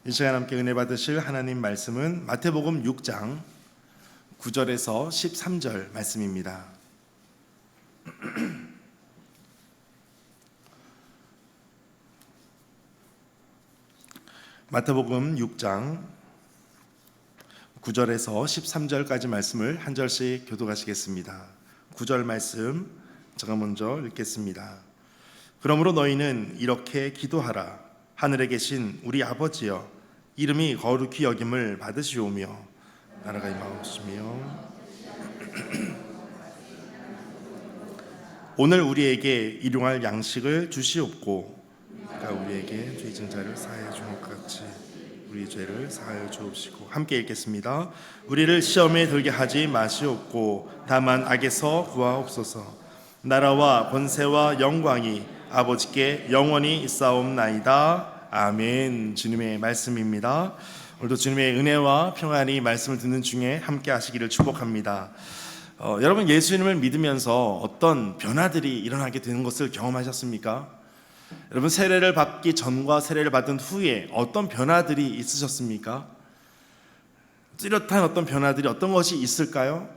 이 시간 함께 은혜 받으실 하나님 말씀은 마태복음 6장 9절에서 13절 말씀입니다. 마태복음 6장 9절에서 13절까지 말씀을 한 절씩 교독하시겠습니다. 9절 말씀 제가 먼저 읽겠습니다. 그러므로 너희는 이렇게 기도하라. 하늘에 계신 우리 아버지여, 이름이 거룩히 여김을 받으시오며 나라가 임하옵시며 오늘 우리에게 일용할 양식을 주시옵고, 그가 우리에게 죄 지은 자를 사하여 주는 것 같이 우리 죄를 사하여 주옵시고. 함께 읽겠습니다. 우리를 시험에 들게 하지 마시옵고 다만 악에서 구하옵소서. 나라와 권세와 영광이 아버지께 영원히 있사옵나이다. 아멘. 주님의 말씀입니다. 오늘도 주님의 은혜와 평안이 말씀을 듣는 중에 함께 하시기를 축복합니다. 여러분, 예수님을 믿으면서 어떤 변화들이 일어나게 되는 것을 경험하셨습니까? 여러분, 세례를 받기 전과 세례를 받은 후에 어떤 변화들이 있으셨습니까? 뚜렷한 어떤 변화들이 어떤 것이 있을까요?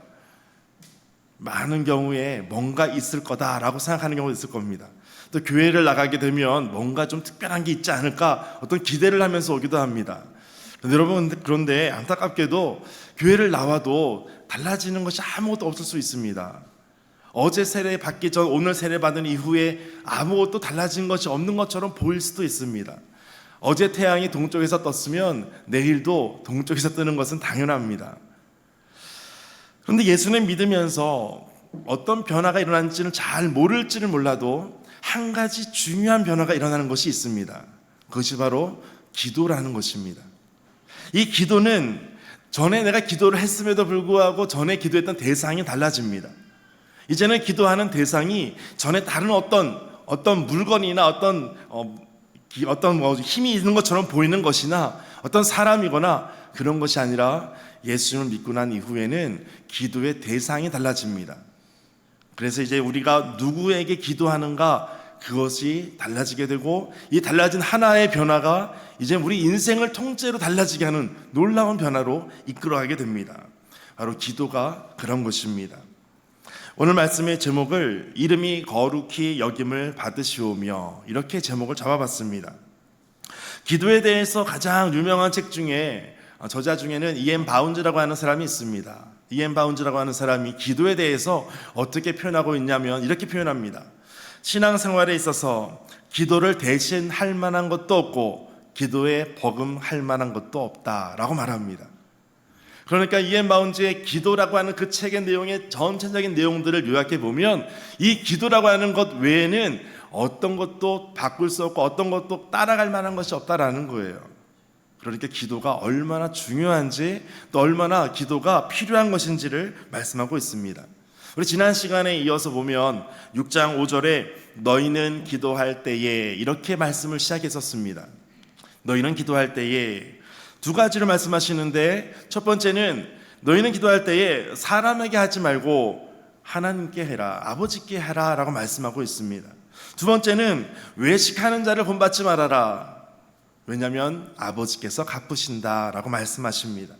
많은 경우에 뭔가 있을 거다라고 생각하는 경우도 있을 겁니다. 또 교회를 나가게 되면 뭔가 좀 특별한 게 있지 않을까 어떤 기대를 하면서 오기도 합니다. 여러분, 그런데 안타깝게도 교회를 나와도 달라지는 것이 아무것도 없을 수 있습니다. 어제 세례 받기 전 오늘 세례 받은 이후에 아무것도 달라진 것이 없는 것처럼 보일 수도 있습니다. 어제 태양이 동쪽에서 떴으면 내일도 동쪽에서 뜨는 것은 당연합니다. 그런데 예수님 믿으면서 어떤 변화가 일어난지는 잘 모를지는 몰라도 한 가지 중요한 변화가 일어나는 것이 있습니다. 그것이 바로 기도라는 것입니다. 이 기도는 전에 내가 기도를 했음에도 불구하고 전에 기도했던 대상이 달라집니다. 이제는 기도하는 대상이 전에 다른 어떤 물건이나 어떤 힘이 있는 것처럼 보이는 것이나 어떤 사람이거나 그런 것이 아니라 예수님을 믿고 난 이후에는 기도의 대상이 달라집니다. 그래서 이제 우리가 누구에게 기도하는가, 그것이 달라지게 되고, 이 달라진 하나의 변화가 이제 우리 인생을 통째로 달라지게 하는 놀라운 변화로 이끌어가게 됩니다. 바로 기도가 그런 것입니다. 오늘 말씀의 제목을 이름이 거룩히 여김을 받으시오며, 이렇게 제목을 잡아봤습니다. 기도에 대해서 가장 유명한 책 중에 저자 중에는 E.M. 바운즈라고 하는 사람이 있습니다. E.M. 바운즈라고 하는 사람이 기도에 대해서 어떻게 표현하고 있냐면 이렇게 표현합니다. 신앙생활에 있어서 기도를 대신할 만한 것도 없고 기도에 버금할 만한 것도 없다라고 말합니다. 그러니까 E.M. 바운즈의 기도라고 하는 그 책의 내용의 전체적인 내용들을 요약해 보면 이 기도라고 하는 것 외에는 어떤 것도 바꿀 수 없고 어떤 것도 따라갈 만한 것이 없다라는 거예요. 그러니까 기도가 얼마나 중요한지, 또 얼마나 기도가 필요한 것인지를 말씀하고 있습니다. 우리 지난 시간에 이어서 보면 6장 5절에 너희는 기도할 때에 이렇게 말씀을 시작했었습니다. 너희는 기도할 때에 두 가지를 말씀하시는데, 첫 번째는 너희는 기도할 때에 사람에게 하지 말고 하나님께 해라, 아버지께 해라 라고 말씀하고 있습니다. 두 번째는 외식하는 자를 본받지 말아라, 왜냐하면 아버지께서 갚으신다 라고 말씀하십니다.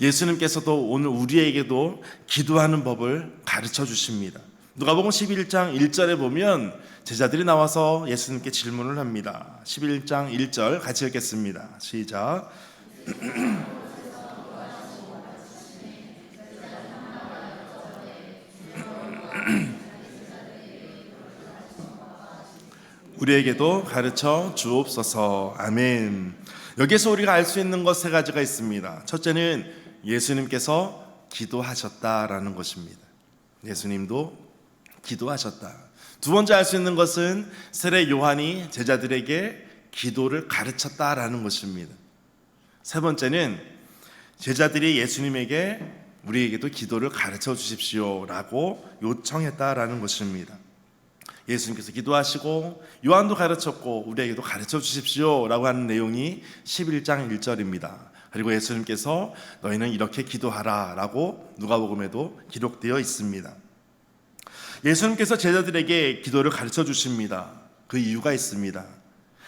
예수님께서도 오늘 우리에게도 기도하는 법을 가르쳐 주십니다. 누가복음 11장 1절에 보면 제자들이 나와서 예수님께 질문을 합니다. 11장 1절 같이 읽겠습니다. 시작. 우리에게도 가르쳐 주옵소서. 아멘. 여기서 우리가 알 수 있는 것 세 가지가 있습니다. 첫째는 예수님께서 기도하셨다라는 것입니다. 예수님도 기도하셨다. 두 번째 알 수 있는 것은 세례 요한이 제자들에게 기도를 가르쳤다라는 것입니다. 세 번째는 제자들이 예수님에게 우리에게도 기도를 가르쳐 주십시오라고 요청했다라는 것입니다. 예수님께서 기도하시고 요한도 가르쳤고 우리에게도 가르쳐 주십시오라고 하는 내용이 11장 1절입니다. 그리고 예수님께서 너희는 이렇게 기도하라 라고 누가복음에도 기록되어 있습니다. 예수님께서 제자들에게 기도를 가르쳐 주십니다. 그 이유가 있습니다.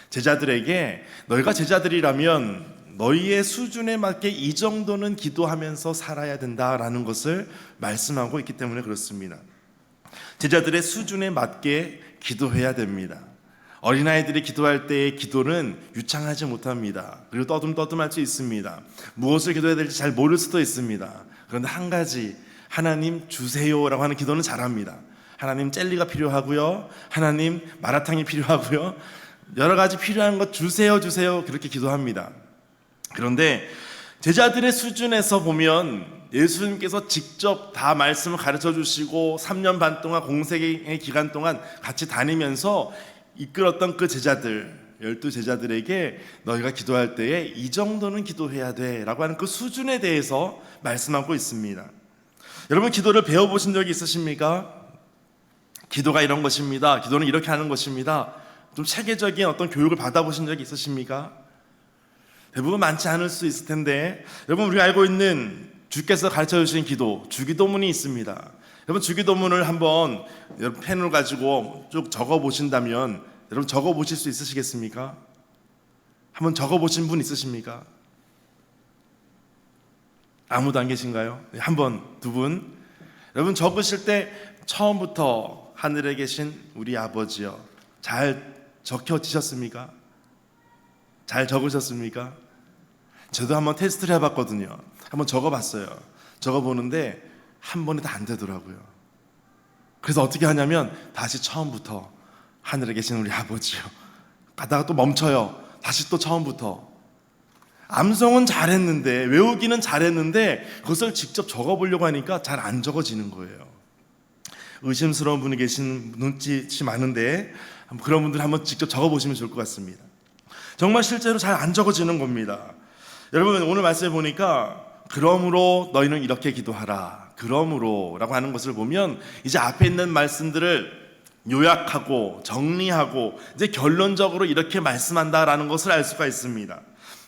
제자들에게 너희가 제자들이라면 너희의 수준에 맞게 이 정도는 기도하면서 살아야 된다라는 것을 말씀하고 있기 때문에 그렇습니다. 제자들의 수준에 맞게 기도해야 됩니다. 어린아이들이 기도할 때의 기도는 유창하지 못합니다. 그리고 떠듬떠듬할 수 있습니다. 무엇을 기도해야 될지 잘 모를 수도 있습니다. 그런데 한 가지, 하나님 주세요라고 하는 기도는 잘합니다. 하나님 젤리가 필요하고요, 하나님 마라탕이 필요하고요, 여러 가지 필요한 것 주세요 그렇게 기도합니다. 그런데 제자들의 수준에서 보면 예수님께서 직접 다 말씀을 가르쳐 주시고 3년 반 동안 공생의 기간 동안 같이 다니면서 이끌었던 그 제자들, 12제자들에게 너희가 기도할 때에 이 정도는 기도해야 돼 라고 하는 그 수준에 대해서 말씀하고 있습니다. 여러분, 기도를 배워보신 적이 있으십니까? 기도가 이런 것입니다, 기도는 이렇게 하는 것입니다, 좀 체계적인 어떤 교육을 받아보신 적이 있으십니까? 대부분 많지 않을 수 있을 텐데, 여러분, 우리가 알고 있는 주께서 가르쳐 주신 기도, 주기도문이 있습니다. 여러분, 주기도문을 한번 여러분 펜을 가지고 쭉 적어 보신다면 여러분 적어 보실 수 있으시겠습니까? 한번 적어 보신 분 있으십니까? 아무도 안 계신가요? 한 번, 두 분. 여러분, 적으실 때 처음부터 하늘에 계신 우리 아버지여, 잘 적혀지셨습니까? 잘 적으셨습니까? 저도 한번 테스트를 해봤거든요. 한번 적어봤어요. 적어보는데 한 번에 다 안 되더라고요. 그래서 어떻게 하냐면 다시 처음부터 하늘에 계신 우리 아버지요, 가다가 또 멈춰요. 다시 또 처음부터. 암송은 잘했는데, 외우기는 잘했는데 그것을 직접 적어보려고 하니까 잘 안 적어지는 거예요. 의심스러운 분이 계신 눈빛이 많은데 그런 분들 한번 직접 적어보시면 좋을 것 같습니다. 정말 실제로 잘 안 적어지는 겁니다. 여러분, 오늘 말씀해 보니까 그러므로 너희는 이렇게 기도하라, 그러므로 라고 하는 것을 보면 이제 앞에 있는 말씀들을 요약하고 정리하고 이제 결론적으로 이렇게 말씀한다라는 것을 알 수가 있습니다.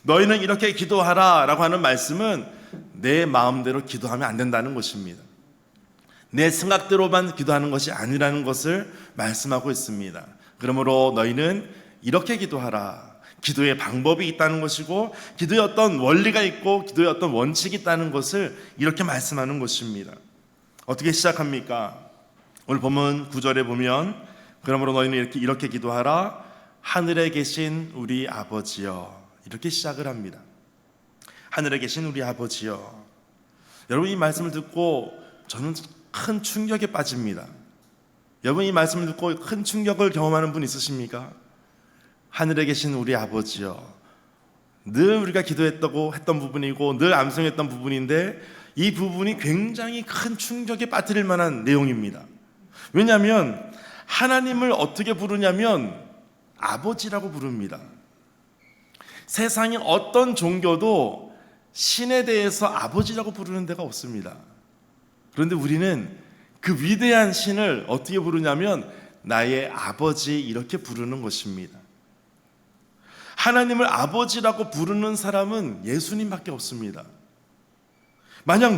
너희는 이렇게 기도하라 라고 하는 말씀은 내 마음대로 기도하면 안 된다는 것입니다. 내 생각대로만 기도하는 것이 아니라는 것을 말씀하고 있습니다. 그러므로 너희는 이렇게 기도하라. 기도의 방법이 있다는 것이고, 기도의 어떤 원리가 있고, 기도의 어떤 원칙이 있다는 것을 이렇게 말씀하는 것입니다. 어떻게 시작합니까? 오늘 본문 9절에 보면 그러므로 너희는 이렇게 기도하라. 하늘에 계신 우리 아버지여, 이렇게 시작을 합니다. 하늘에 계신 우리 아버지여. 여러분, 이 말씀을 듣고 저는 큰 충격에 빠집니다. 여러분, 이 말씀을 듣고 큰 충격을 경험하는 분 있으십니까? 하늘에 계신 우리 아버지여, 늘 우리가 기도했다고 했던 부분이고 늘 암송했던 부분인데 이 부분이 굉장히 큰 충격에 빠뜨릴 만한 내용입니다. 왜냐하면 하나님을 어떻게 부르냐면 아버지라고 부릅니다. 세상의 어떤 종교도 신에 대해서 아버지라고 부르는 데가 없습니다. 그런데 우리는 그 위대한 신을 어떻게 부르냐면 나의 아버지, 이렇게 부르는 것입니다. 하나님을 아버지라고 부르는 사람은 예수님밖에 없습니다. 만약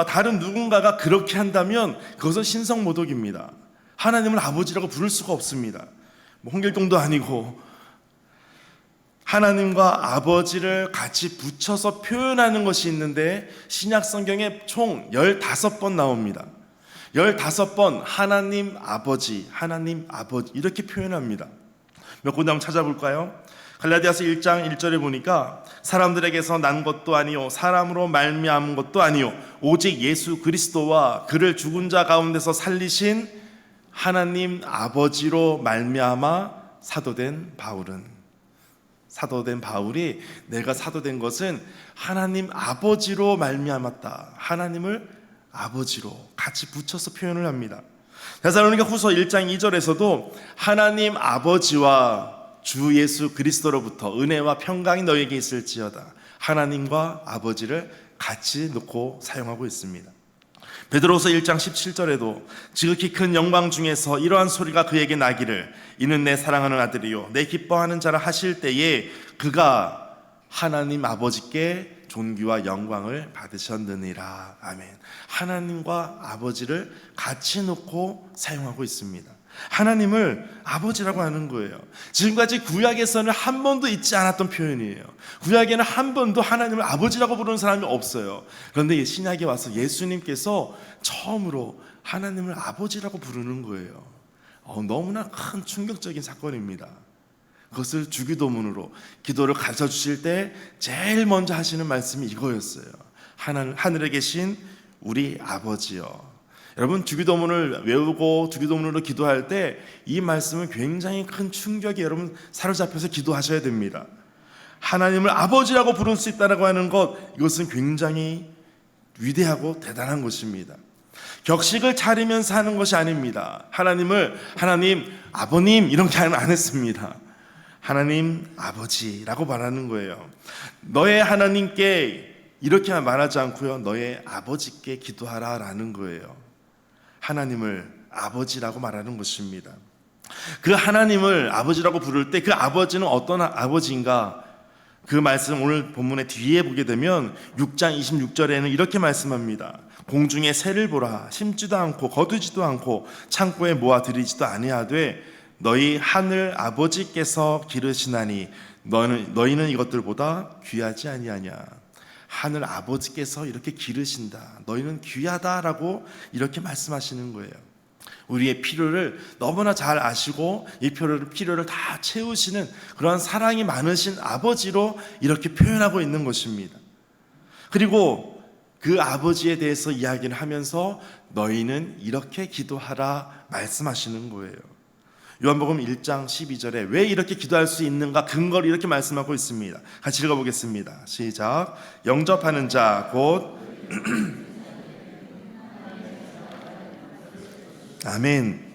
다른 누군가가 그렇게 한다면 그것은 신성모독입니다. 하나님을 아버지라고 부를 수가 없습니다. 홍길동도 아니고. 하나님과 아버지를 같이 붙여서 표현하는 것이 있는데 신약 성경에 총 15번 나옵니다. 15번 하나님 아버지 이렇게 표현합니다. 몇 군데 한번 찾아볼까요? 갈라디아서 1장 1절에 보니까 사람들에게서 난 것도 아니요 사람으로 말미암은 것도 아니요 오직 예수 그리스도와 그를 죽은 자 가운데서 살리신 하나님 아버지로 말미암아 사도된 바울이 내가 사도된 것은 하나님 아버지로 말미암았다. 하나님을 아버지로 같이 붙여서 표현을 합니다. 데살로니가 후서 1장 2절에서도 하나님 아버지와 주 예수 그리스도로부터 은혜와 평강이 너에게 있을지어다. 하나님과 아버지를 같이 놓고 사용하고 있습니다. 베드로서 1장 17절에도 지극히 큰 영광 중에서 이러한 소리가 그에게 나기를 이는 내 사랑하는 아들이요 내 기뻐하는 자라 하실 때에 그가 하나님 아버지께 존귀와 영광을 받으셨느니라. 아멘. 하나님과 아버지를 같이 놓고 사용하고 있습니다. 하나님을 아버지라고 하는 거예요. 지금까지 구약에서는 한 번도 있지 않았던 표현이에요. 구약에는 한 번도 하나님을 아버지라고 부르는 사람이 없어요. 그런데 신약에 와서 예수님께서 처음으로 하나님을 아버지라고 부르는 거예요. 너무나 큰 충격적인 사건입니다. 그것을 주기도문으로 기도를 가르쳐 주실 때 제일 먼저 하시는 말씀이 이거였어요. 하늘에 계신 우리 아버지요. 여러분, 주기도문을 외우고 주기도문으로 기도할 때 이 말씀은 굉장히 큰 충격에 여러분 사로잡혀서 기도하셔야 됩니다. 하나님을 아버지라고 부를 수 있다고 하는 것, 이것은 굉장히 위대하고 대단한 것입니다. 격식을 차리면서 하는 것이 아닙니다. 하나님을 하나님 아버님 이렇게 안 했습니다. 하나님 아버지라고 말하는 거예요. 너의 하나님께 이렇게 말하지 않고요, 너의 아버지께 기도하라 라는 거예요. 하나님을 아버지라고 말하는 것입니다. 그 하나님을 아버지라고 부를 때 그 아버지는 어떤 아버지인가? 그 말씀 오늘 본문의 뒤에 보게 되면 6장 26절에는 이렇게 말씀합니다. 공중에 새를 보라. 심지도 않고 거두지도 않고 창고에 모아 들이지도 아니하되 너희 하늘 아버지께서 기르시나니 너희는 이것들보다 귀하지 아니하냐. 하늘 아버지께서 이렇게 기르신다. 너희는 귀하다라고 이렇게 말씀하시는 거예요. 우리의 필요를 너무나 잘 아시고 이 필요를 다 채우시는 그런 사랑이 많으신 아버지로 이렇게 표현하고 있는 것입니다. 그리고 그 아버지에 대해서 이야기를 하면서 너희는 이렇게 기도하라 말씀하시는 거예요. 요한복음 1장 12절에 왜 이렇게 기도할 수 있는가 근거를 이렇게 말씀하고 있습니다. 같이 읽어보겠습니다. 시작. 영접하는 자 곧 아멘.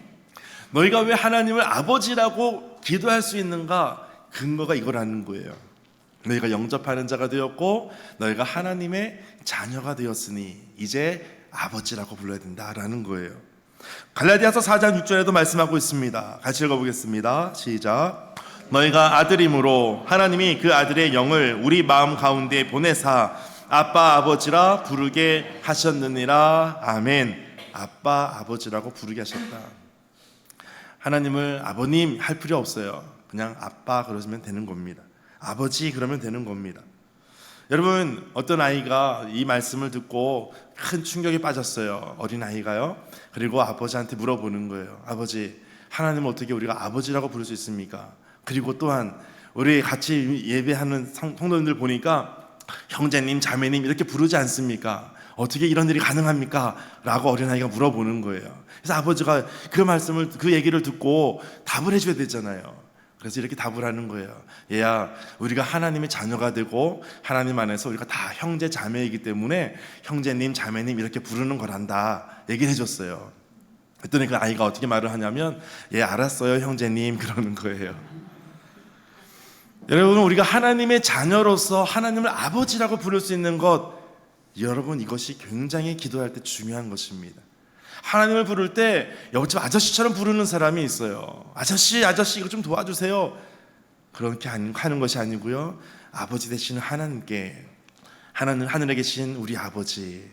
너희가 왜 하나님을 아버지라고 기도할 수 있는가? 근거가 이거라는 거예요. 너희가 영접하는 자가 되었고 너희가 하나님의 자녀가 되었으니 이제 아버지라고 불러야 된다라는 거예요. 갈라디아서 4장 6절에도 말씀하고 있습니다. 같이 읽어보겠습니다. 시작. 너희가 아들이므로 하나님이 그 아들의 영을 우리 마음 가운데 보내사 아빠 아버지라 부르게 하셨느니라. 아멘. 아빠 아버지라고 부르게 하셨다. 하나님을 아버님 할 필요 없어요. 그냥 아빠 그러시면 되는 겁니다. 아버지 그러면 되는 겁니다. 여러분, 어떤 아이가 이 말씀을 듣고 큰 충격에 빠졌어요. 어린아이가요. 그리고 아버지한테 물어보는 거예요. 아버지, 하나님을 어떻게 우리가 아버지라고 부를 수 있습니까? 그리고 또한 우리 같이 예배하는 성도님들 보니까 형제님, 자매님 이렇게 부르지 않습니까? 어떻게 이런 일이 가능합니까? 라고 어린아이가 물어보는 거예요. 그래서 아버지가 그 얘기를 듣고 답을 해줘야 되잖아요. 그래서 이렇게 답을 하는 거예요. 얘야, 우리가 하나님의 자녀가 되고 하나님 안에서 우리가 다 형제 자매이기 때문에 형제님 자매님 이렇게 부르는 거란다 얘기를 해줬어요. 그랬더니 그 아이가 어떻게 말을 하냐면 예, 알았어요 형제님 그러는 거예요. 여러분, 우리가 하나님의 자녀로서 하나님을 아버지라고 부를 수 있는 것, 여러분 이것이 굉장히 기도할 때 중요한 것입니다. 하나님을 부를 때 옆집 아저씨처럼 부르는 사람이 있어요. 아저씨 이거 좀 도와주세요. 그렇게 하는 것이 아니고요, 아버지 되시는 하나님께, 하늘에 계신 우리 아버지,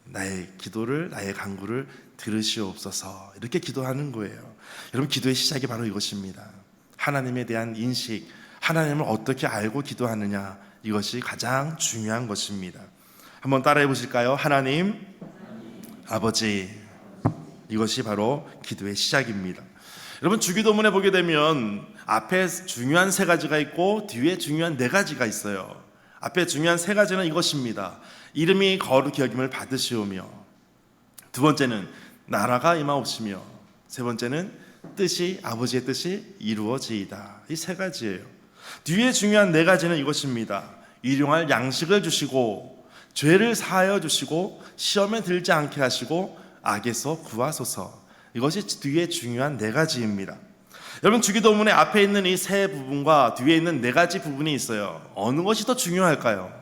나의 기도를, 나의 간구를 들으시옵소서, 이렇게 기도하는 거예요. 여러분, 기도의 시작이 바로 이것입니다. 하나님에 대한 인식, 하나님을 어떻게 알고 기도하느냐, 이것이 가장 중요한 것입니다. 한번 따라해 보실까요? 하나님 아버지, 이것이 바로 기도의 시작입니다. 여러분, 주기도문에 보게 되면 앞에 중요한 3가지가 있고 뒤에 중요한 4가지가 있어요. 앞에 중요한 3가지는 이것입니다. 이름이 거룩히 여김을 받으시오며, 2번째는 나라가 임하옵시며, 3번째는 아버지의 뜻이 이루어지이다. 이 3가지예요. 뒤에 중요한 4가지는 이것입니다. 일용할 양식을 주시고 죄를 사하여 주시고 시험에 들지 않게 하시고 악에서 구하소서. 이것이 뒤에 중요한 4가지입니다. 여러분, 주기도문의 앞에 있는 이 3 부분과 뒤에 있는 4가지 부분이 있어요. 어느 것이 더 중요할까요?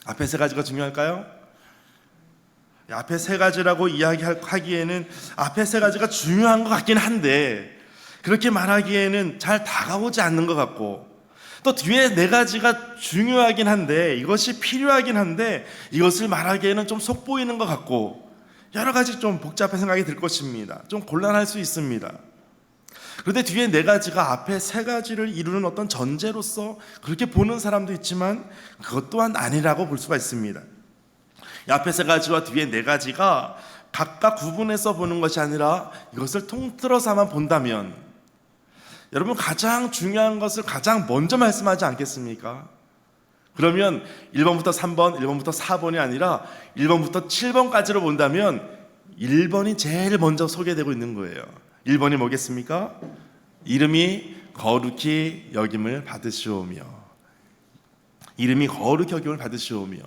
앞에 3가지가 중요할까요? 앞에 3가지라고 이야기하기에는 앞에 3가지가 중요한 것 같긴 한데 그렇게 말하기에는 잘 다가오지 않는 것 같고, 또 뒤에 4가지가 중요하긴 한데 이것이 필요하긴 한데 이것을 말하기에는 좀 속보이는 것 같고, 여러 가지 좀 복잡한 생각이 들 것입니다. 좀 곤란할 수 있습니다. 그런데 뒤에 네 가지가 앞에 세 가지를 이루는 어떤 전제로서 그렇게 보는 사람도 있지만 그것 또한 아니라고 볼 수가 있습니다. 이 앞에 세 가지와 뒤에 네 가지가 각각 구분해서 보는 것이 아니라 이것을 통틀어서만 본다면 여러분 가장 중요한 것을 가장 먼저 말씀하지 않겠습니까? 그러면 1번부터 3번, 1번부터 4번이 아니라 1번부터 7번까지로 본다면 1번이 제일 먼저 소개되고 있는 거예요. 1번이 뭐겠습니까? 이름이 거룩히 여김을 받으시오며, 이름이 거룩히 여김을 받으시오며.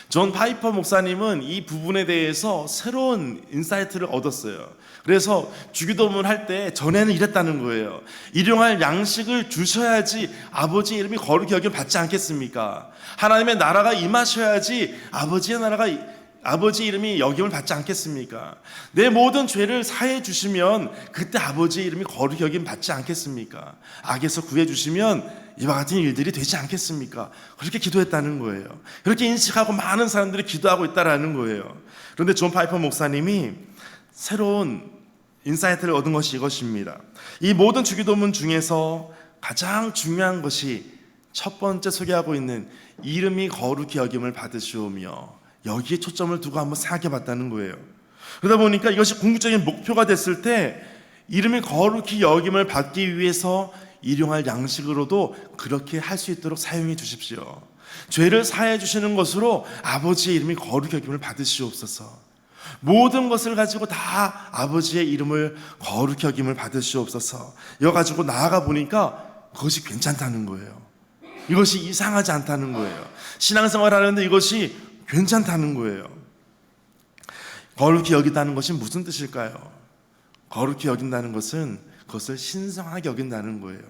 존 파이퍼 목사님은 이 부분에 대해서 새로운 인사이트를 얻었어요. 그래서 주기도문 할 때 전에는 이랬다는 거예요. 일용할 양식을 주셔야지 아버지 이름이 거룩히 여김을 받지 않겠습니까? 하나님의 나라가 임하셔야지 아버지 이름이 여김을 받지 않겠습니까? 내 모든 죄를 사해 주시면 그때 아버지 이름이 거룩히 여김을 받지 않겠습니까? 악에서 구해 주시면 이와 같은 일들이 되지 않겠습니까? 그렇게 기도했다는 거예요. 그렇게 인식하고 많은 사람들이 기도하고 있다라는 거예요. 그런데 존 파이퍼 목사님이 새로운 인사이트를 얻은 것이 이것입니다. 이 모든 주기도문 중에서 가장 중요한 것이 첫 번째 소개하고 있는 이름이 거룩히 여김을 받으시오며, 여기에 초점을 두고 한번 생각해 봤다는 거예요. 그러다 보니까 이것이 궁극적인 목표가 됐을 때 이름이 거룩히 여김을 받기 위해서 일용할 양식으로도 그렇게 할 수 있도록 사용해 주십시오. 죄를 사해 주시는 것으로 아버지의 이름이 거룩히 여김을 받으시옵소서. 모든 것을 가지고 다 아버지의 이름을 거룩히 여김을 받으시옵소서. 이거 가지고 나아가 보니까 그것이 괜찮다는 거예요. 이것이 이상하지 않다는 거예요. 신앙생활 하는데 이것이 괜찮다는 거예요. 거룩히 여긴다는 것이 무슨 뜻일까요? 거룩히 여긴다는 것은 그것을 신성하게 여긴다는 거예요.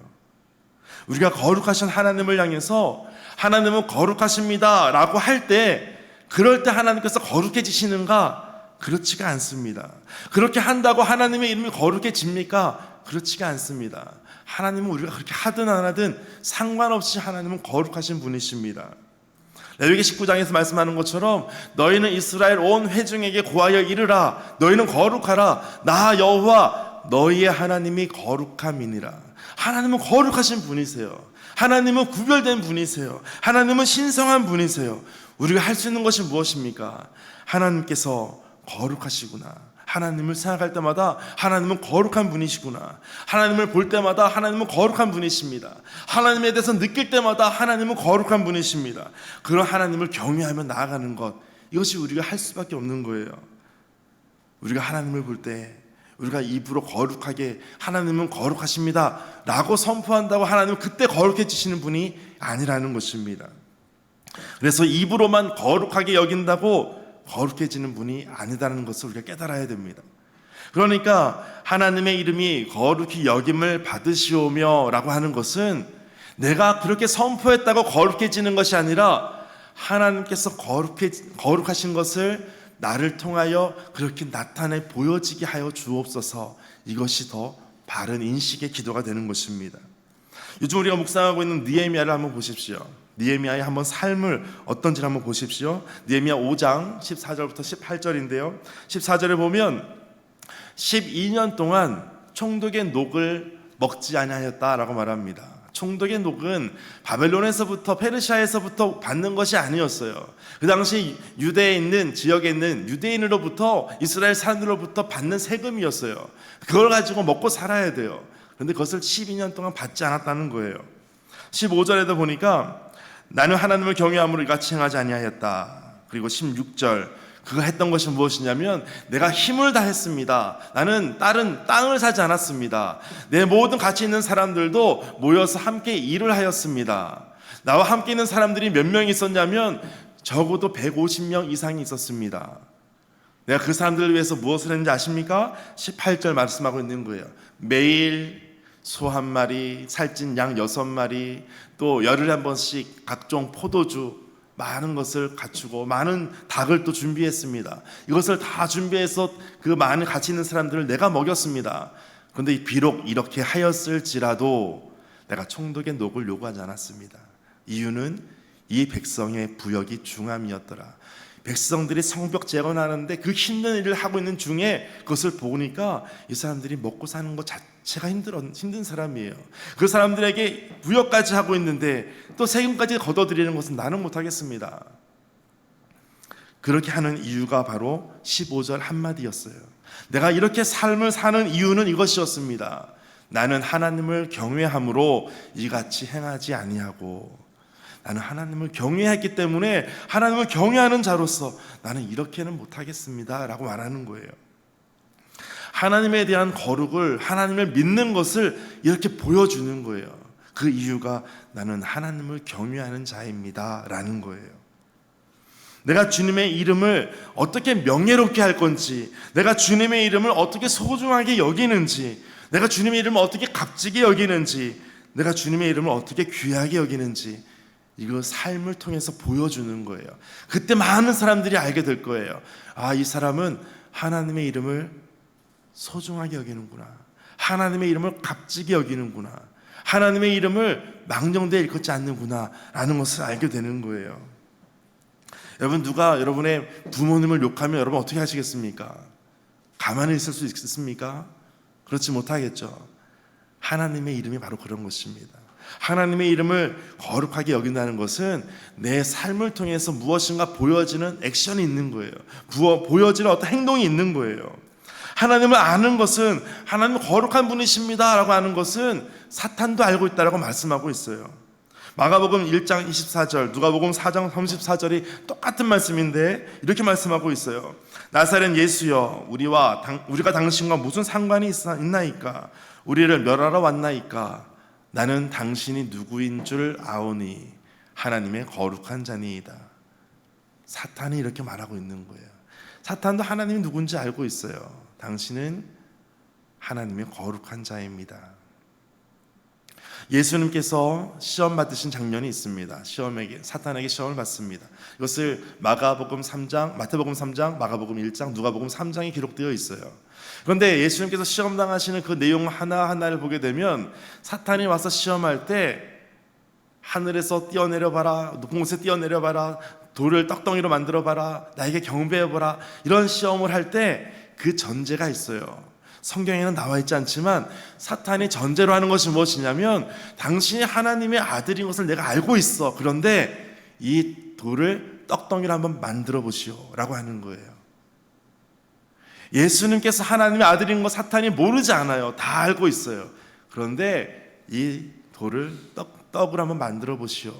우리가 거룩하신 하나님을 향해서 하나님은 거룩하십니다 라고 할 때, 그럴 때 하나님께서 거룩해지시는가? 그렇지가 않습니다. 그렇게 한다고 하나님의 이름이 거룩해집니까? 그렇지가 않습니다. 하나님은 우리가 그렇게 하든 안 하든 상관없이 하나님은 거룩하신 분이십니다. 레위기 19장에서 말씀하는 것처럼 너희는 이스라엘 온 회중에게 고하여 이르라. 너희는 거룩하라. 나 여호와 너희의 하나님이 거룩함이니라. 하나님은 거룩하신 분이세요. 하나님은 구별된 분이세요. 하나님은 신성한 분이세요. 우리가 할 수 있는 것이 무엇입니까? 하나님께서 거룩하시구나. 하나님을 생각할 때마다 하나님은 거룩한 분이시구나. 하나님을 볼 때마다 하나님은 거룩한 분이십니다. 하나님에 대해서 느낄 때마다 하나님은 거룩한 분이십니다. 그런 하나님을 경외하며 나아가는 것, 이것이 우리가 할 수밖에 없는 거예요. 우리가 하나님을 볼 때 우리가 입으로 거룩하게 하나님은 거룩하십니다 라고 선포한다고 하나님은 그때 거룩해지시는 분이 아니라는 것입니다. 그래서 입으로만 거룩하게 여긴다고 거룩해지는 분이 아니다는 것을 우리가 깨달아야 됩니다. 그러니까 하나님의 이름이 거룩히 여김을 받으시오며 라고 하는 것은 내가 그렇게 선포했다고 거룩해지는 것이 아니라 하나님께서 거룩하신 것을 나를 통하여 그렇게 나타내 보여지게 하여 주옵소서. 이것이 더 바른 인식의 기도가 되는 것입니다. 요즘 우리가 묵상하고 있는 느헤미야를 한번 보십시오. 느헤미야의 한번 삶을 어떤지 한번 보십시오. 느헤미야 5장 14절부터 18절인데요. 14절에 보면 12년 동안 총독의 녹을 먹지 아니하였다라고 말합니다. 총독의 녹은 바벨론에서부터 페르시아에서부터 받는 것이 아니었어요. 그 당시 유대에 있는 지역에 있는 유대인으로부터 이스라엘 사람들로부터 받는 세금이었어요. 그걸 가지고 먹고 살아야 돼요. 그런데 그것을 12년 동안 받지 않았다는 거예요. 15절에도 보니까 나는 하나님을 경외함으로 이같이 행하지 아니하였다. 그리고 16절 그가 했던 것이 무엇이냐면 내가 힘을 다했습니다. 나는 다른 땅을 사지 않았습니다. 내 모든 가치 있는 사람들도 모여서 함께 일을 하였습니다. 나와 함께 있는 사람들이 몇 명 있었냐면 적어도 150명 이상이 있었습니다. 내가 그 사람들을 위해서 무엇을 했는지 아십니까? 18절 말씀하고 있는 거예요. 매일 소 1마리, 살찐 양 6마리, 또 열흘에 한 번씩 각종 포도주 많은 것을 갖추고 많은 닭을 또 준비했습니다. 이것을 다 준비해서 그 많은 가치 있는 사람들을 내가 먹였습니다. 그런데 비록 이렇게 하였을지라도 내가 총독의 녹을 요구하지 않았습니다. 이유는 이 백성의 부역이 중함이었더라. 백성들이 성벽 재건하는데 그 힘든 일을 하고 있는 중에 그것을 보니까 이 사람들이 먹고 사는 것 자체가 힘든 사람이에요. 그 사람들에게 부역까지 하고 있는데 또 세금까지 걷어들이는 것은 나는 못하겠습니다. 그렇게 하는 이유가 바로 15절 한마디였어요. 내가 이렇게 삶을 사는 이유는 이것이었습니다. 나는 하나님을 경외함으로 이같이 행하지 아니하고, 나는 하나님을 경외했기 때문에 하나님을 경외하는 자로서 나는 이렇게는 못하겠습니다 라고 말하는 거예요. 하나님에 대한 거룩을, 하나님을 믿는 것을 이렇게 보여주는 거예요. 그 이유가 나는 하나님을 경외하는 자입니다 라는 거예요. 내가 주님의 이름을 어떻게 명예롭게 할 건지, 내가 주님의 이름을 어떻게 소중하게 여기는지, 내가 주님의 이름을 어떻게 값지게 여기는지, 내가 주님의 이름을 어떻게 귀하게 여기는지, 이거 삶을 통해서 보여주는 거예요. 그때 많은 사람들이 알게 될 거예요. 아, 이 사람은 하나님의 이름을 소중하게 여기는구나, 하나님의 이름을 값지게 여기는구나, 하나님의 이름을 망정되어 일컫지 않는구나 라는 것을 알게 되는 거예요. 여러분, 누가 여러분의 부모님을 욕하면 여러분 어떻게 하시겠습니까? 가만히 있을 수 있습니까? 그렇지 못하겠죠. 하나님의 이름이 바로 그런 것입니다. 하나님의 이름을 거룩하게 여긴다는 것은 내 삶을 통해서 무엇인가 보여지는 액션이 있는 거예요. 보여지는 어떤 행동이 있는 거예요. 하나님을 아는 것은, 하나님은 거룩한 분이십니다 라고 하는 것은 사탄도 알고 있다라고 말씀하고 있어요. 마가복음 1장 24절, 누가복음 4장 34절이 똑같은 말씀인데 이렇게 말씀하고 있어요. 나사렛 예수여, 우리가 당신과 무슨 상관이 있나이까? 우리를 멸하러 왔나이까? 나는 당신이 누구인 줄 아오니 하나님의 거룩한 자니이다. 사탄이 이렇게 말하고 있는 거예요. 사탄도 하나님이 누군지 알고 있어요. 당신은 하나님의 거룩한 자입니다. 예수님께서 시험 받으신 장면이 있습니다. 사탄에게 시험을 받습니다. 이것을 마태복음 3장, 마가복음 1장, 누가복음 3장에 기록되어 있어요. 그런데 예수님께서 시험 당하시는 그 내용 하나하나를 보게 되면 사탄이 와서 시험할 때 하늘에서 뛰어내려봐라, 높은 곳에 뛰어내려봐라, 돌을 떡덩이로 만들어봐라, 나에게 경배해보라, 이런 시험을 할 때 그 전제가 있어요. 성경에는 나와 있지 않지만 사탄이 전제로 하는 것이 무엇이냐면, 당신이 하나님의 아들인 것을 내가 알고 있어. 그런데 이 돌을 떡덩이로 한번 만들어 보시오 라고 하는 거예요. 예수님께서 하나님의 아들인 것 사탄이 모르지 않아요. 다 알고 있어요. 그런데 이 돌을 떡으로 한번 만들어 보시오,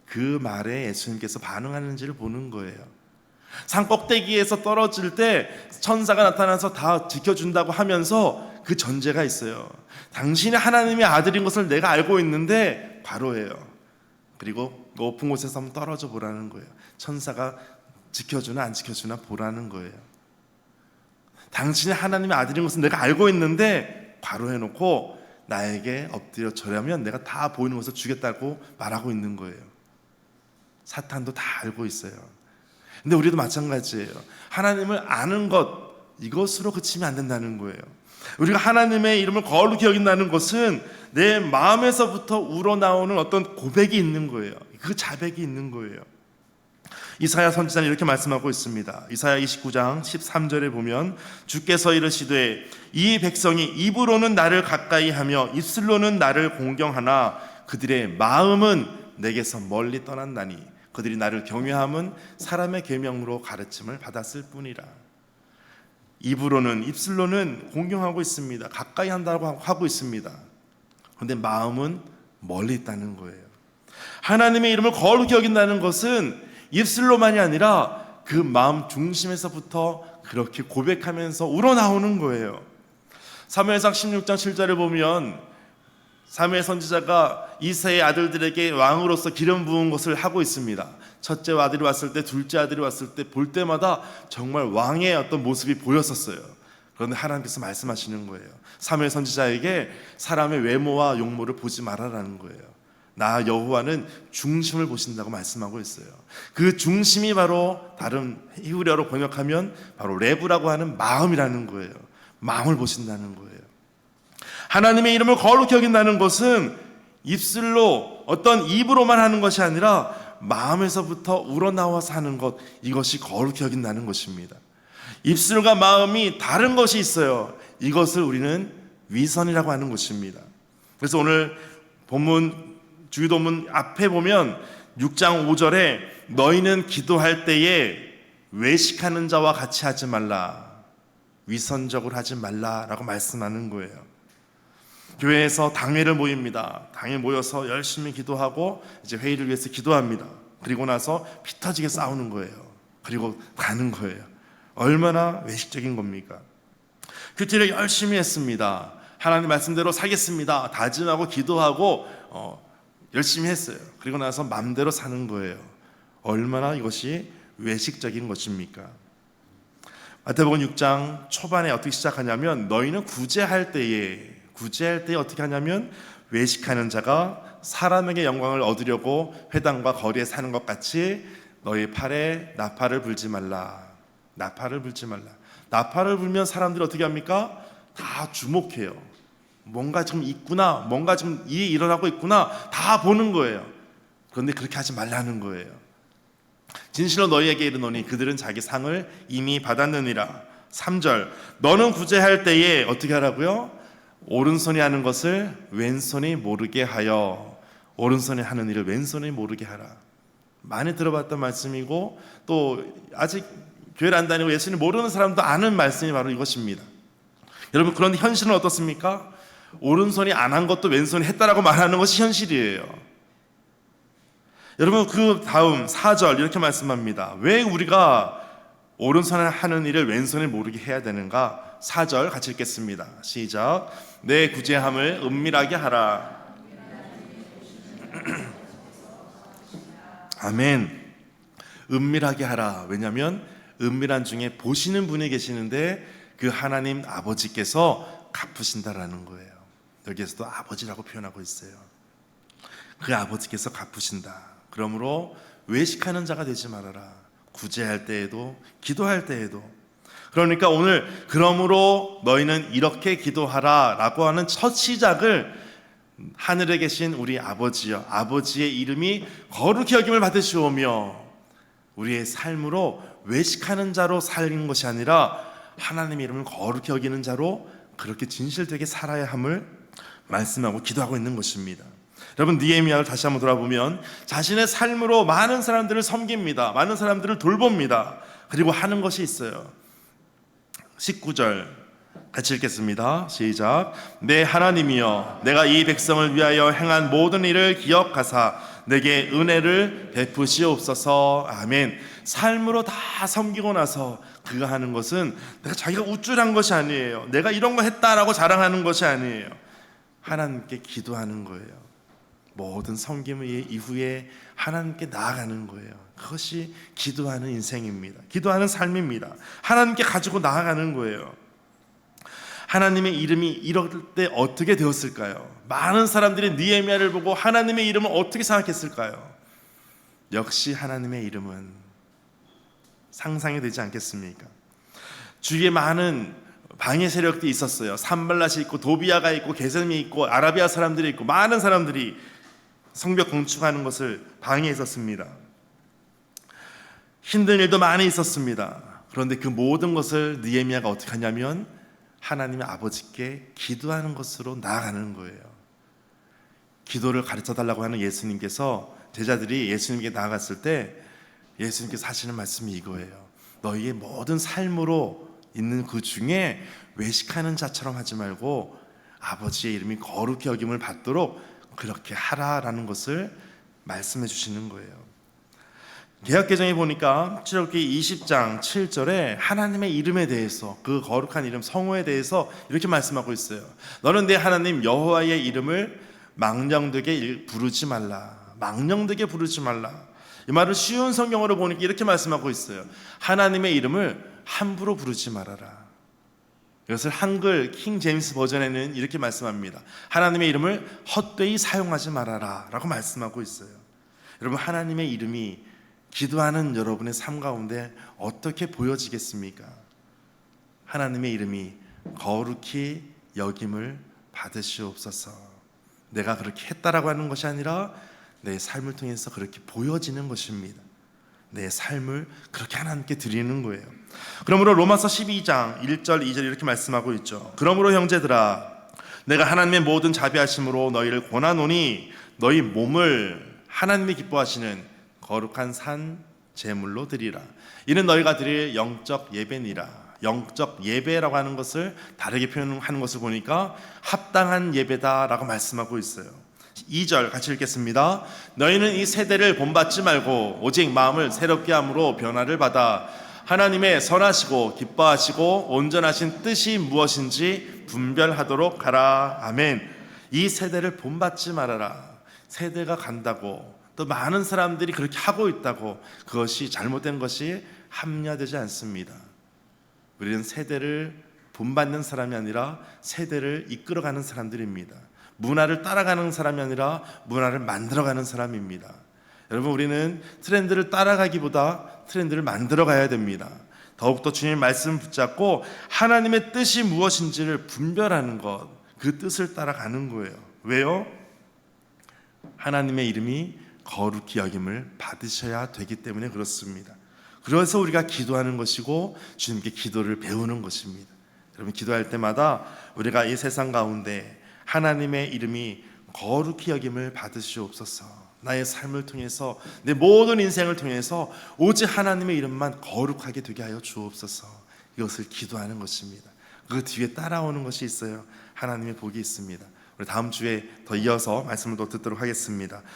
그 말에 예수님께서 반응하는지를 보는 거예요. 산 꼭대기에서 떨어질 때 천사가 나타나서 다 지켜준다고 하면서 그 전제가 있어요. 당신이 하나님의 아들인 것을 내가 알고 있는데 과로해요. 그리고 높은 곳에서 한번 떨어져 보라는 거예요. 천사가 지켜주나 안 지켜주나 보라는 거예요. 당신이 하나님의 아들인 것을 내가 알고 있는데 과로해놓고 나에게 엎드려 절하면 내가 다 보이는 것을 주겠다고 말하고 있는 거예요. 사탄도 다 알고 있어요. 근데 우리도 마찬가지예요. 하나님을 아는 것, 이것으로 그치면 안 된다는 거예요. 우리가 하나님의 이름을 거룩히 여긴다는 것은 내 마음에서부터 우러나오는 어떤 고백이 있는 거예요. 그 자백이 있는 거예요. 이사야 선지자는 이렇게 말씀하고 있습니다. 이사야 29장 13절에 보면, 주께서 이르시되 이 백성이 입으로는 나를 가까이 하며 입술로는 나를 공경하나 그들의 마음은 내게서 멀리 떠난다니 그들이 나를 경외함은 사람의 계명으로 가르침을 받았을 뿐이라. 입술로는 공경하고 있습니다. 가까이 한다고 하고 있습니다. 그런데 마음은 멀리 있다는 거예요. 하나님의 이름을 거룩히 여긴다는 것은 입술로만이 아니라 그 마음 중심에서부터 그렇게 고백하면서 우러나오는 거예요. 사무엘상 16장 7절을 보면 사무엘 선지자가 이새의 아들들에게 왕으로서 기름 부은 것을 하고 있습니다. 첫째 아들이 왔을 때, 둘째 아들이 왔을 때 볼 때마다 정말 왕의 어떤 모습이 보였었어요. 그런데 하나님께서 말씀하시는 거예요. 사무엘 선지자에게 사람의 외모와 용모를 보지 말아라는 거예요. 나 여호와는 중심을 보신다고 말씀하고 있어요. 그 중심이 바로 다른 히브리어로 번역하면 바로 레브라고 하는 마음이라는 거예요. 마음을 보신다는 거예요. 하나님의 이름을 거룩히 여긴다는 것은 입술로 어떤 입으로만 하는 것이 아니라 마음에서부터 우러나와서 하는 것, 이것이 거룩히 여긴다는 것입니다. 입술과 마음이 다른 것이 있어요. 이것을 우리는 위선이라고 하는 것입니다. 그래서 오늘 본문 주기도문 앞에 보면 6장 5절에 너희는 기도할 때에 외식하는 자와 같이 하지 말라, 위선적으로 하지 말라라고 말씀하는 거예요. 교회에서 당회를 모입니다. 당회 모여서 열심히 기도하고 이제 회의를 위해서 기도합니다. 그리고 나서 피 터지게 싸우는 거예요. 그리고 가는 거예요. 얼마나 외식적인 겁니까? 큐티를 열심히 했습니다. 하나님 말씀대로 살겠습니다. 다짐하고 기도하고 열심히 했어요. 그리고 나서 마음대로 사는 거예요. 얼마나 이것이 외식적인 것입니까? 마태복음 6장 초반에 어떻게 시작하냐면 너희는 구제할 때에 어떻게 하냐면 외식하는 자가 사람에게 영광을 얻으려고 회당과 거리에 사는 것 같이 너희 팔에 나팔을 불지 말라. 나팔을 불지 말라. 나팔을 불면 사람들이 어떻게 합니까? 다 주목해요. 뭔가 좀 있구나, 뭔가 좀 일이 일어나고 있구나, 다 보는 거예요. 그런데 그렇게 하지 말라는 거예요. 진실로 너희에게 이르노니 그들은 자기 상을 이미 받았느니라. 3절 너는 구제할 때에 어떻게 하라고요? 오른손이 하는 것을 왼손이 모르게 하여, 오른손이 하는 일을 왼손이 모르게 하라. 많이 들어봤던 말씀이고 또 아직 교회를 안 다니고 예수님 모르는 사람도 아는 말씀이 바로 이것입니다. 여러분, 그런데 현실은 어떻습니까? 오른손이 안 한 것도 왼손이 했다라고 말하는 것이 현실이에요. 여러분, 그 다음 4절 이렇게 말씀합니다. 왜 우리가 오른손에 하는 일을 왼손이 모르게 해야 되는가? 4절 같이 읽겠습니다. 시작. 내 구제함을 은밀하게 하라. 아멘. 은밀하게 하라. 왜냐하면 은밀한 중에 보시는 분이 계시는데 그 하나님 아버지께서 갚으신다라는 거예요. 여기에서도 아버지라고 표현하고 있어요. 그 아버지께서 갚으신다. 그러므로 외식하는 자가 되지 말아라. 구제할 때에도 기도할 때에도. 그러니까 오늘 그러므로 너희는 이렇게 기도하라 라고 하는 첫 시작을 하늘에 계신 우리 아버지여, 아버지의 이름이 거룩히 여김을 받으시오며 우리의 삶으로 외식하는 자로 살리는 것이 아니라 하나님의 이름을 거룩히 여기는 자로 그렇게 진실되게 살아야 함을 말씀하고 기도하고 있는 것입니다. 여러분, 느헤미야를 다시 한번 돌아보면 자신의 삶으로 많은 사람들을 섬깁니다. 많은 사람들을 돌봅니다. 그리고 하는 것이 있어요. 19절 같이 읽겠습니다. 시작. 내 하나님이여, 내가 이 백성을 위하여 행한 모든 일을 기억하사 내게 은혜를 베푸시옵소서. 아멘. 삶으로 다 섬기고 나서 그가 하는 것은 내가 자기가 우쭐한 것이 아니에요. 내가 이런 거 했다라고 자랑하는 것이 아니에요. 하나님께 기도하는 거예요. 모든 섬김 이후에 하나님께 나아가는 거예요. 그것이 기도하는 인생입니다. 기도하는 삶입니다. 하나님께 가지고 나아가는 거예요. 하나님의 이름이 이럴 때 어떻게 되었을까요? 많은 사람들이 느헤미야를 보고 하나님의 이름을 어떻게 생각했을까요? 역시 하나님의 이름은 상상이 되지 않겠습니까? 주위에 많은 방해 세력들이 있었어요. 산발랏이 있고 도비아가 있고 게셈이 있고 아라비아 사람들이 있고 많은 사람들이 성벽 건축하는 것을 방해했었습니다. 힘든 일도 많이 있었습니다. 그런데 그 모든 것을 느헤미야가 어떻게 하냐면 하나님의 아버지께 기도하는 것으로 나아가는 거예요. 기도를 가르쳐달라고 하는 예수님께서, 제자들이 예수님께 나아갔을 때 예수님께서 하시는 말씀이 이거예요. 너희의 모든 삶으로 있는 그 중에 외식하는 자처럼 하지 말고 아버지의 이름이 거룩히 여김을 받도록 그렇게 하라라는 것을 말씀해 주시는 거예요. 개역개정에 보니까 출애굽기 20장 7절에 하나님의 이름에 대해서, 그 거룩한 이름 성호에 대해서 이렇게 말씀하고 있어요. 너는 내 하나님 여호와의 이름을 망령되게 부르지 말라. 망령되게 부르지 말라. 이 말을 쉬운 성경으로 보니까 이렇게 말씀하고 있어요. 하나님의 이름을 함부로 부르지 말아라. 이것을 한글 킹 제임스 버전에는 이렇게 말씀합니다. 하나님의 이름을 헛되이 사용하지 말아라 라고 말씀하고 있어요. 여러분, 하나님의 이름이 기도하는 여러분의 삶 가운데 어떻게 보여지겠습니까? 하나님의 이름이 거룩히 여김을 받으시옵소서. 내가 그렇게 했다라고 하는 것이 아니라 내 삶을 통해서 그렇게 보여지는 것입니다. 내 삶을 그렇게 하나님께 드리는 거예요. 그러므로 로마서 12장 1절 2절 이렇게 말씀하고 있죠. 그러므로 형제들아 내가 하나님의 모든 자비하심으로 너희를 권하노니 너희 몸을 하나님이 기뻐하시는 거룩한 산 제물로 드리라. 이는 너희가 드릴 영적 예배니라. 영적 예배라고 하는 것을 다르게 표현하는 것을 보니까 합당한 예배다라고 말씀하고 있어요. 2절 같이 읽겠습니다. 너희는 이 세대를 본받지 말고 오직 마음을 새롭게 함으로 변화를 받아 하나님의 선하시고 기뻐하시고 온전하신 뜻이 무엇인지 분별하도록 하라. 아멘. 이 세대를 본받지 말아라. 세대가 간다고 또 많은 사람들이 그렇게 하고 있다고 그것이 잘못된 것이 합리화되지 않습니다. 우리는 세대를 본받는 사람이 아니라 세대를 이끌어가는 사람들입니다. 문화를 따라가는 사람이 아니라 문화를 만들어가는 사람입니다. 여러분, 우리는 트렌드를 따라가기보다 트렌드를 만들어가야 됩니다. 더욱더 주님의 말씀을 붙잡고 하나님의 뜻이 무엇인지를 분별하는 것, 그 뜻을 따라가는 거예요. 왜요? 하나님의 이름이 거룩히 여김을 받으셔야 되기 때문에 그렇습니다. 그래서 우리가 기도하는 것이고 주님께 기도를 배우는 것입니다. 여러분, 기도할 때마다 우리가 이 세상 가운데 하나님의 이름이 거룩히 여김을 받으시옵소서. 나의 삶을 통해서 내 모든 인생을 통해서 오직 하나님의 이름만 거룩하게 되게 하여 주옵소서. 이것을 기도하는 것입니다. 그 뒤에 따라오는 것이 있어요. 하나님의 복이 있습니다. 우리 다음 주에 더 이어서 말씀을 또 듣도록 하겠습니다.